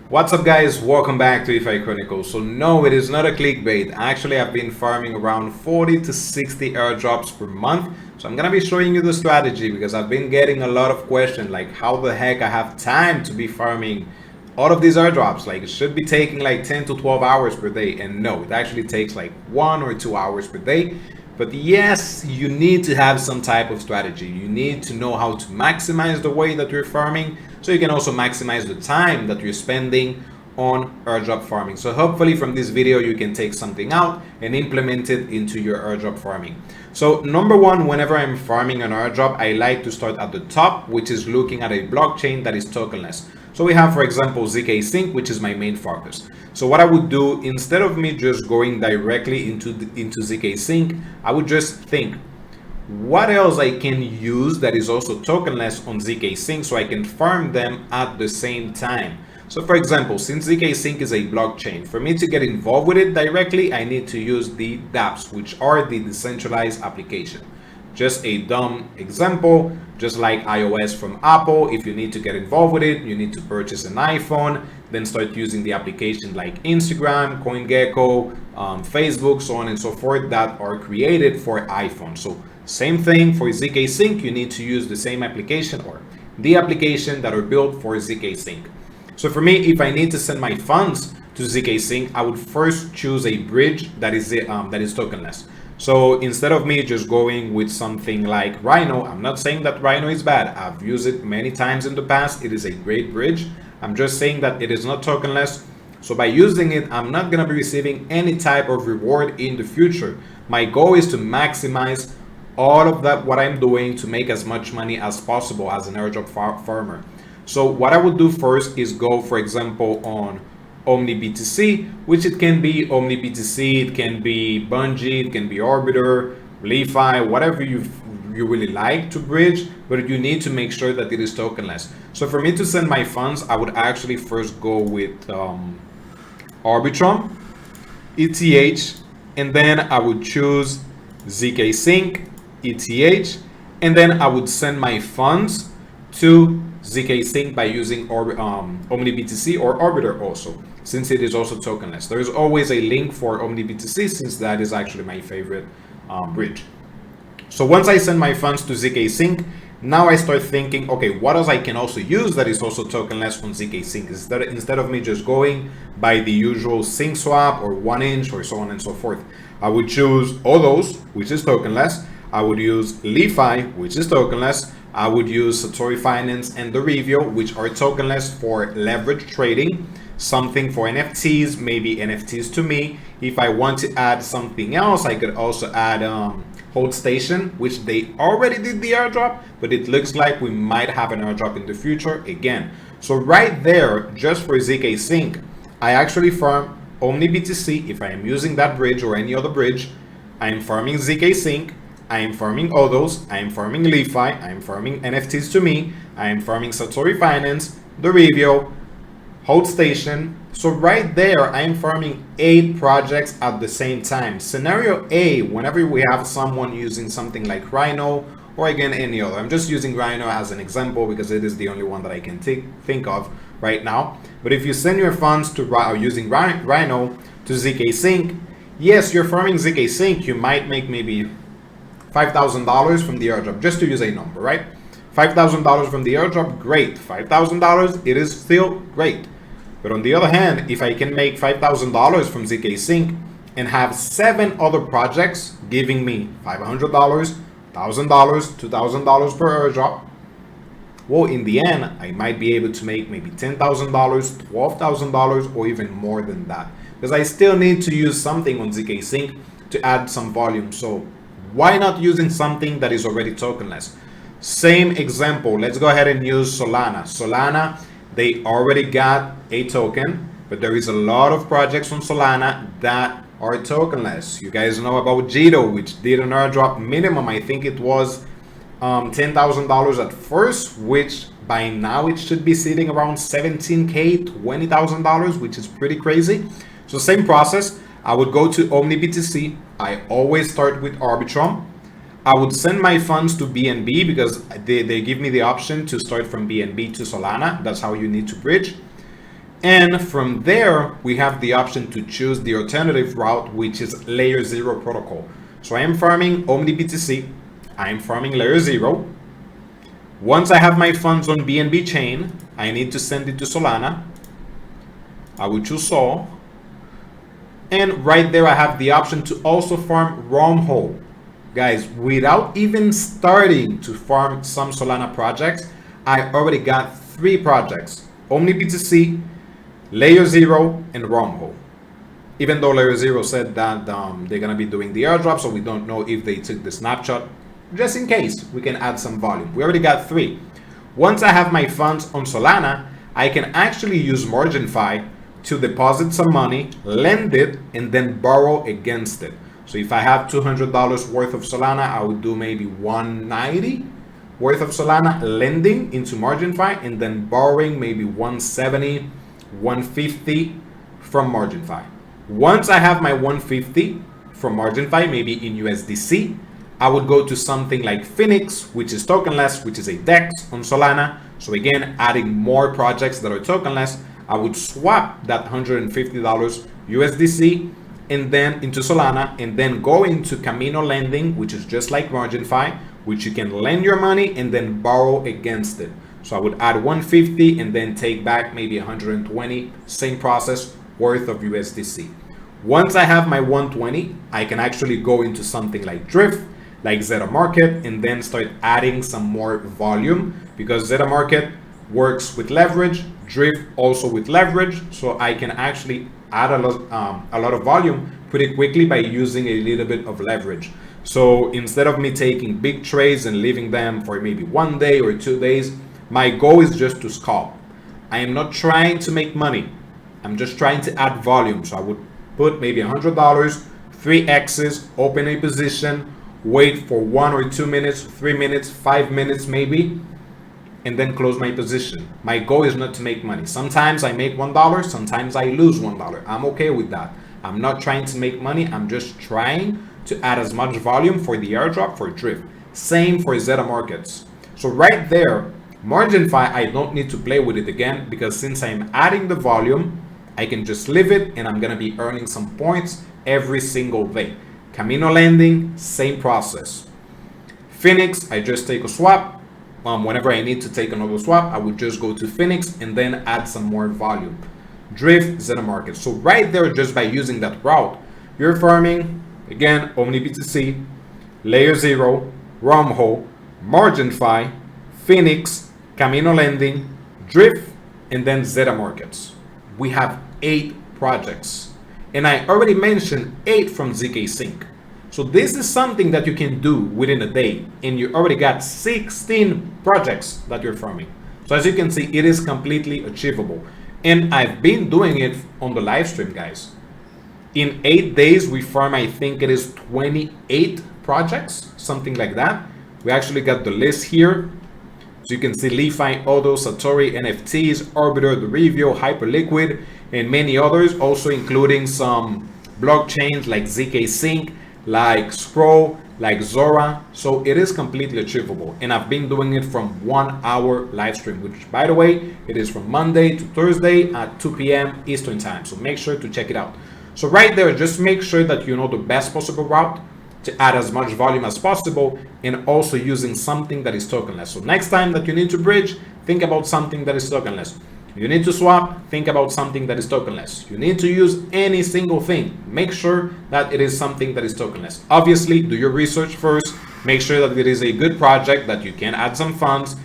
What's up guys, welcome back to DeFi Chronicles. So no, it is not a clickbait. Actually, I've been farming around 40 to 60 airdrops per month. So I'm gonna be showing you the strategy because I've been getting a lot of questions like how the heck I have time to be farming all of these airdrops. Like it should be taking like 10 to 12 hours per day, and no, it actually takes like 1 or 2 hours per day. But yes, you need to have some type of strategy. You need to know how to maximize the way that you're farming so you can also maximize the time that you're spending on airdrop farming. So hopefully from this video you can take something out and implement it into your airdrop farming. So number one, whenever I'm farming an airdrop, I like to start at the top, which is looking at a blockchain that is tokenless. So we have, for example, ZK Sync, which is my main focus. So what I would do, instead of me just going directly into ZK Sync, I would just think, what else I can use that is also tokenless on ZK Sync so I can farm them at the same time. So for example, since ZK Sync is a blockchain, for me to get involved with it directly, I need to use the dApps, which are the decentralized application. Just a dumb example, just like iOS from Apple, if you need to get involved with it, you need to purchase an iPhone, then start using the application like Instagram, CoinGecko, Facebook, so on and so forth, that are created for iPhone. So same thing for ZK Sync, you need to use the same application or the application that are built for ZK Sync. So for me, if I need to send my funds to ZK Sync, I would first choose a bridge that is tokenless. So instead of me just going with something like Rhino, I'm not saying that Rhino is bad. I've used it many times in the past. It is a great bridge. I'm just saying that it is not tokenless. So by using it, I'm not going to be receiving any type of reward in the future. My goal is to maximize all of that, what I'm doing, to make as much money as possible as an airdrop farmer. So what I would do first is go, for example, on OmniBTC, which it can be OmniBTC, it can be Bungee, it can be Orbiter, LeFi, whatever you really like to bridge, but you need to make sure that it is tokenless. So for me to send my funds, I would actually first go with Arbitrum, ETH, and then I would choose ZK Sync, ETH, and then I would send my funds to ZK Sync by using OmniBTC or Orbiter also, since it is also tokenless. There is always a link for OmniBTC since that is actually my favorite bridge. So once I send my funds to ZK Sync, now I start thinking, okay, what else I can also use that is also tokenless on ZK Sync instead of me just going by the usual Sync Swap or 1inch or so on and so forth. I would choose Odos, which is tokenless. I would use LeFi, which is tokenless. I would use Satori Finance and the Review, which are tokenless for leverage trading, something for NFTs, maybe NFTs to me. If I want to add something else, I could also add Hold Station, which they already did the airdrop, but it looks like we might have an airdrop in the future again. So right there, just for ZK Sync, I actually farm OmniBTC. If I am using that bridge or any other bridge, I am farming ZK Sync, I am farming Odos, I am farming LeFi, I am farming NFTs to me, I am farming Satori Finance, the Review, Hold Station. So right there, I am farming 8 projects at the same time. Scenario A, whenever we have someone using something like Rhino, or again, any other. I'm just using Rhino as an example because it is the only one that I can think of right now. But if you send your funds to using Rhino to ZK Sync, yes, you're farming ZK Sync, you might make maybe $5,000 from the airdrop, just to use a number, right? $5,000 from the airdrop, great. $5,000, it is still great. But on the other hand, if I can make $5,000 from ZK Sync and have 7 other projects giving me $500, $1,000, $2,000 per airdrop, well, in the end, I might be able to make maybe $10,000, $12,000, or even more than that. Because I still need to use something on ZK Sync to add some volume. So why not using something that is already tokenless? Same example, let's go ahead and use Solana. Solana, they already got a token, but there is a lot of projects on Solana that are tokenless. You guys know about Jito, which did an airdrop minimum, I think it was $10,000 at first, which by now it should be sitting around $17K, $20,000, which is pretty crazy. So same process, I would go to OmniBTC. I always start with Arbitrum. I would send my funds to BNB because they give me the option to start from BNB to Solana. That's how you need to bridge. And from there, we have the option to choose the alternative route, which is layer 0 protocol. So I am farming OmniBTC. I am farming layer 0. Once I have my funds on BNB chain, I need to send it to Solana. I will choose Sol. And right there, I have the option to also farm Wormhole. Guys, without even starting to farm some Solana projects, I already got 3 projects: OmniBTC, Layer 0, and Wormhole. Even though Layer 0 said that they're going to be doing the airdrop, so we don't know if they took the snapshot. Just in case, we can add some volume. We already got 3. Once I have my funds on Solana, I can actually use MarginFi to deposit some money, lend it, and then borrow against it. So if I have $200 worth of Solana, I would do maybe 190 worth of Solana lending into MarginFi, and then borrowing maybe 170, 150 from MarginFi. Once I have my 150 from MarginFi, maybe in USDC, I would go to something like Phoenix, which is tokenless, which is a DEX on Solana. So again, adding more projects that are tokenless, I would swap that $150 USDC and then into Solana, and then go into Camino lending, which is just like MarginFi, which you can lend your money and then borrow against it. So I would add 150 and then take back maybe 120, same process, worth of USDC. Once I have my 120, I can actually go into something like Drift, like Zeta Market, and then start adding some more volume, because Zeta Market works with leverage, Drift also with leverage, so I can actually add a lot of volume pretty quickly by using a little bit of leverage. So instead of me taking big trades and leaving them for maybe 1 day or 2 days, my goal is just to scalp. I am not trying to make money. I'm just trying to add volume. So I would put maybe $100, 3 X's, open a position, wait for 1 or 2 minutes, 3 minutes, 5 minutes maybe, and then close my position. My goal is not to make money. Sometimes I make $1, sometimes I lose $1. I'm okay with that. I'm not trying to make money. I'm just trying to add as much volume for the airdrop for Drift. Same for Zeta Markets. So right there, MarginFi, I don't need to play with it again, because since I'm adding the volume, I can just leave it and I'm gonna be earning some points every single day. Camino lending, same process. Phoenix, I just take a swap. Whenever I need to take another swap, I would just go to Phoenix and then add some more volume. Drift, Zeta Market. So right there, just by using that route, you're farming, again, OmniBTC, Layer 0, Wormhole, MarginFi, Phoenix, Camino lending, Drift, and then Zeta Markets. We have 8 projects. And I already mentioned 8 from ZK Sync. So this is something that you can do within a day, and you already got 16 projects that you're farming. So as you can see, it is completely achievable. And I've been doing it on the live stream, guys. In 8 days, we farm, I think it is 28 projects, something like that. We actually got the list here. So you can see LeFi, Odo, Satori, NFTs, Orbiter, the Review, Hyperliquid, and many others, also including some blockchains like ZK Sync, like Scroll, like Zora. So it is completely achievable. And I've been doing it from 1 hour live stream, which by the way, it is from Monday to Thursday at 2 p.m. Eastern time. So make sure to check it out. So right there, just make sure that you know the best possible route to add as much volume as possible, and also using something that is tokenless. So next time that you need to bridge, think about something that is tokenless. You need to swap, think about something that is tokenless. You need to use any single thing, make sure that it is something that is tokenless. Obviously, do your research first, make sure that it is a good project, that you can add some funds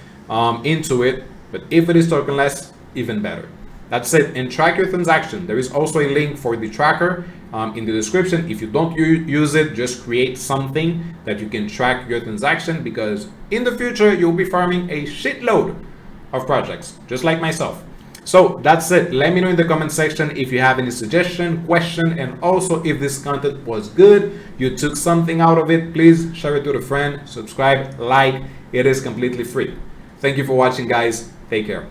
into it, but if it is tokenless, even better. That's it, and track your transaction. There is also a link for the tracker in the description. If you don't use it, just create something that you can track your transaction, because in the future, you'll be farming a shitload of projects, just like myself. So that's it. Let me know in the comment section if you have any suggestion, question, and also if this content was good, you took something out of it, please share it with a friend, subscribe, like, it is completely free. Thank you for watching, guys. Take care.